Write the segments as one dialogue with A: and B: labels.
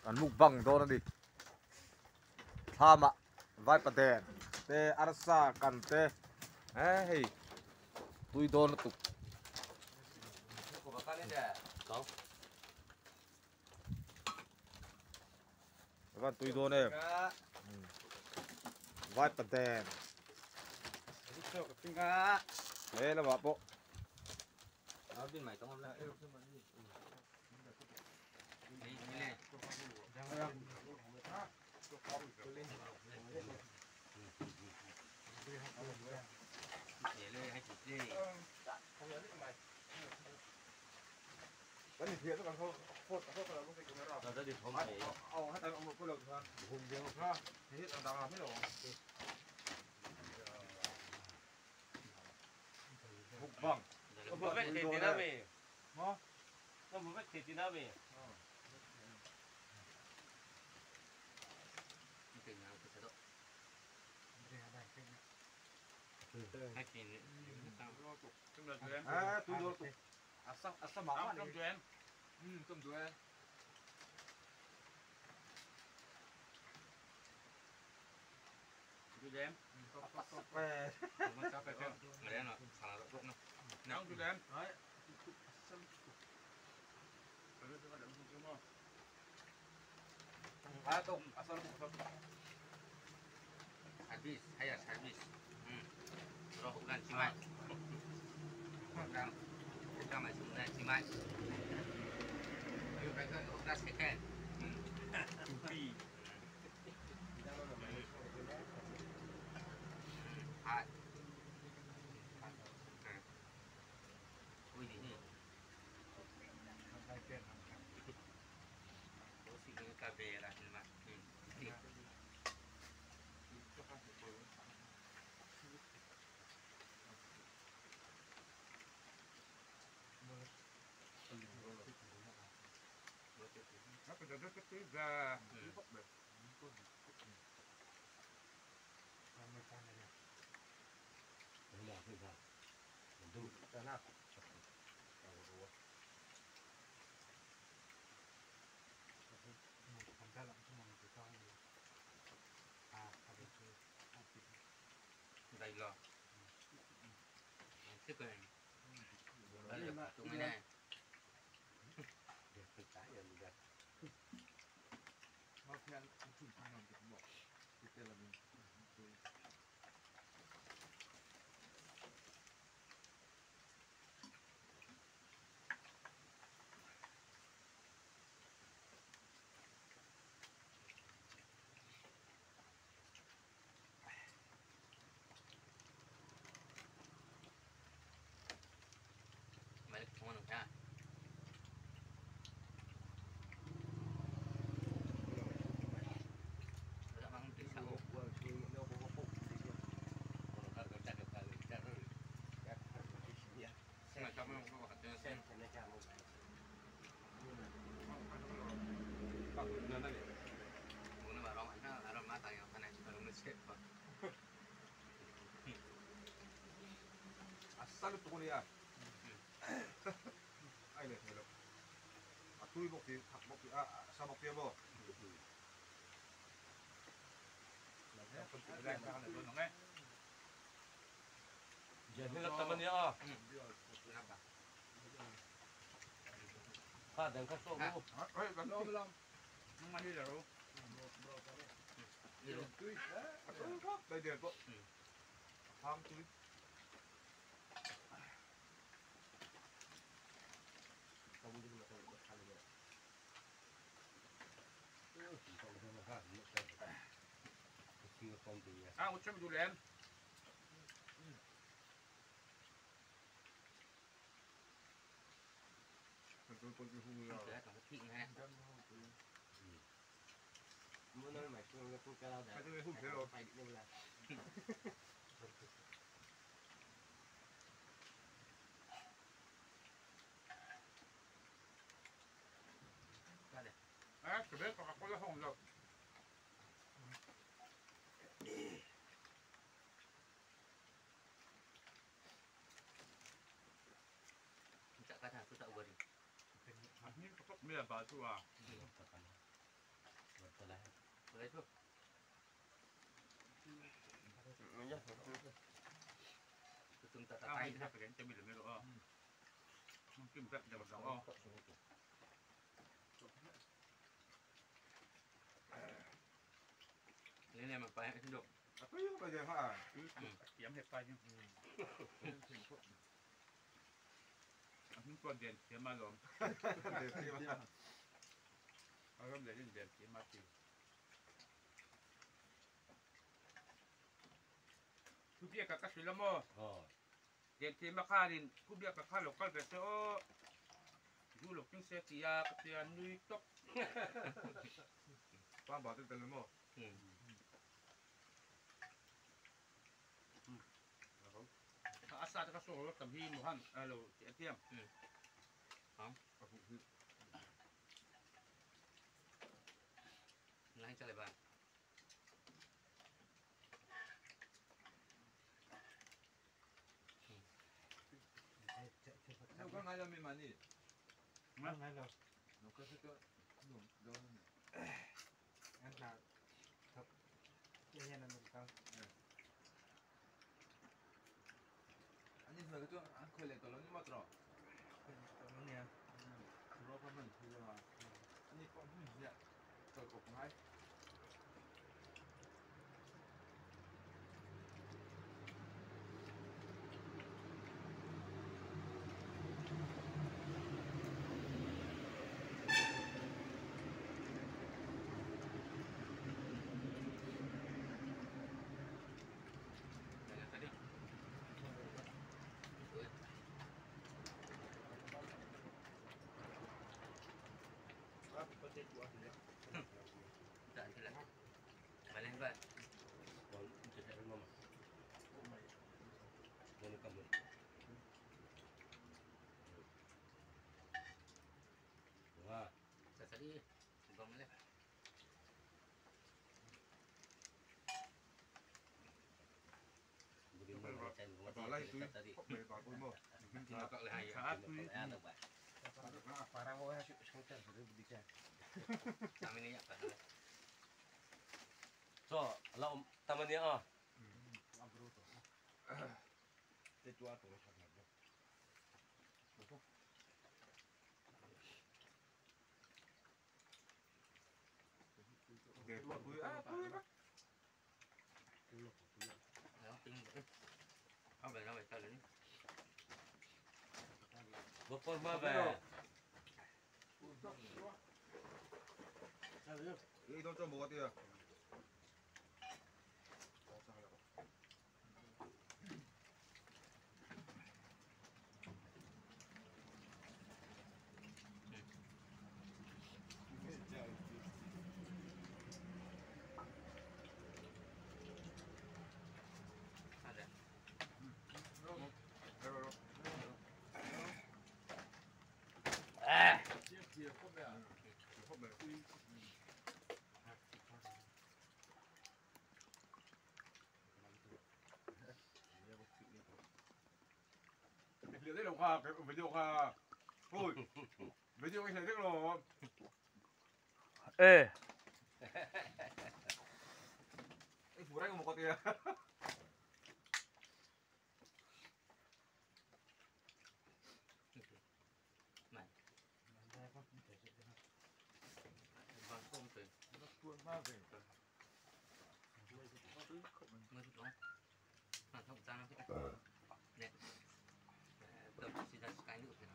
A: Kan mukbang do di. Hama vai paten. Te arsa kan te. Hei. Tui do tu.
B: Ko bakal ni dah. Kau.
A: Kan tui do ne. Vai paten.
B: Itu tinggal.
A: Thế là bảo bộ.
B: Ở bên mày tao lại.
A: Cái gì thiệt nó còn không phốt là lúc cái nó
B: Rồi đó đi không thể.
A: hai tay ông một cái lồng thôi. Hùng riêng ha. Thế hết đào làm hết rồi. Mukbang.
B: Nó bớt cái gì đó mày.
A: Nó
B: Nó bớt cái gì đó mày. Hai tiền
A: à tôi vô tụ asa máu
B: cơm tụi em.
A: cơm tụi em
B: Tụi em.
A: về
B: Mà sao phải không? Mà đây nó xả nó tốt nó. Nóng tụi em.
A: đấy à tụ asa nó
B: Habis, saya habis. Rồi hụt gan chi mai. Đang lại xuống đây chi mai. Yêu cái hụt gan sẽ khen. Phi. Hai. Ui gì nhỉ? Bố xịn cái cà phê là thế mà.
A: nó phải rất cái ra
B: Đây lo. Thế cười. Đây là tụi mày này.
A: nó theo chung thang làm được bộ thì tên là mình
B: Mày không ăn được ha. Đã mang cái sao của cái nó có phụ gì chưa? Còn nó chắc được rồi. Mà trong nó có hạt sen thì nó chả một. Muốn nó bảo rong nó là rong mát tay cái này nó chết rồi.
A: 쌀을 또 거야 ai này này à tôi một tí một tí sao một tí bò
B: Giờ nó tập bên nhá. Ha, đừng có sốt luôn.
A: ấy gần đó mới làm
B: Không ăn đi rồi.
A: tươi đây tiền có ham tươi
B: À, một trăm đô la.
A: tôi hui rồi
B: Để còn cái thịt ha. Muốn nói mày tôi cao đã.
A: tôi hui thế rồi
B: Phải đi là.
A: à cái đấy còn có cái hồng rồi
B: Chắc cái thằng tôi tạo vừa đi.
A: Mira para tu à
B: Boleh tu.
A: Ya.
B: Betul tak tahu dah pakai cabai lemah tu. Mungkin berat dah besar. Ini memang payah hidup.
A: Apa yang kau jangan?
B: Yang hebat je. Aku pun dia malam. Aku dia mati. Tu dia kakak sudah mo. Dia makarin. Tu dia kakak lokal betul. Dulu pun saya tiap nui tok.
A: Paham betul dalam mo.
B: Asal tak kasih orang tapi muhan. Halo, tiap. Aku lain cale bang.
A: Kau kan ada memang ni.
B: Mana ada?
A: Kau tu dong.
C: Enak. Ini yang kau.
A: Ani sebagai tu aku lihat tolong ni matra.
C: Ini ya.
A: Berapa men? Ani kau ni dia. Kau pengai.
B: Tadi. Tak jelas. Balik buat. Tidak rumah. Mana kamu? Wah, tadi bang mana?
A: Kalau itu tadi. Kau berapa mo?
B: Nak leh ayat.
C: Parang orang sekitar sudah berbicara.
B: Kami ni apa?
D: So, lah taman dia ah.
C: Abro tu.
A: Itu apa macam ni? Okey, apa apa?
B: Yang tinggi. Apa nama itu ni?
D: Bopor apa?
A: Ini tu buat dia.
B: Ada.
A: Video đấy đồng hòa, cái video hòa. Ôi, video anh thấy rất là.
C: Eh.
A: Anh phủ đánh một con tia.
B: Bang công tu.
A: Nó tuôn ma về.
B: Mesti tu. Nak tahu tanah kita. Nek. Tahu sudah sekali tu.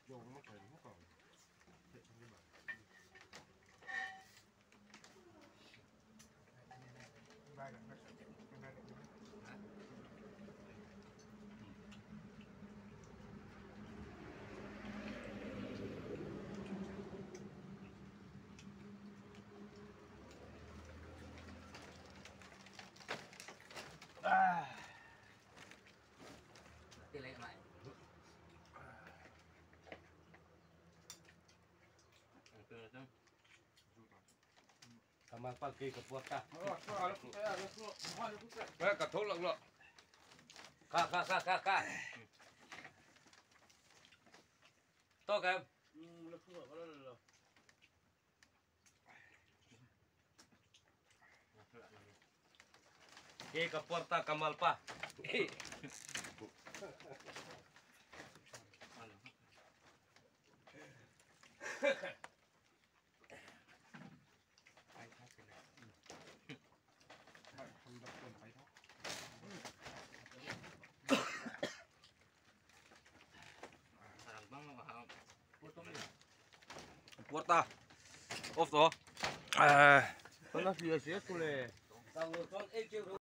A: Vô nó phải nó còn.
D: Kamar pagi ke puasa.
B: Oh, soal aku saya ada semua. Mahal aku saya. Baik, kat tolak lo.
D: Kak. Toh kan?
B: Lepas tu kalau lo.
D: Ke puerta kamal pa.
A: Puerta. Off to.
B: Panas dia tu le.
D: Tahu ton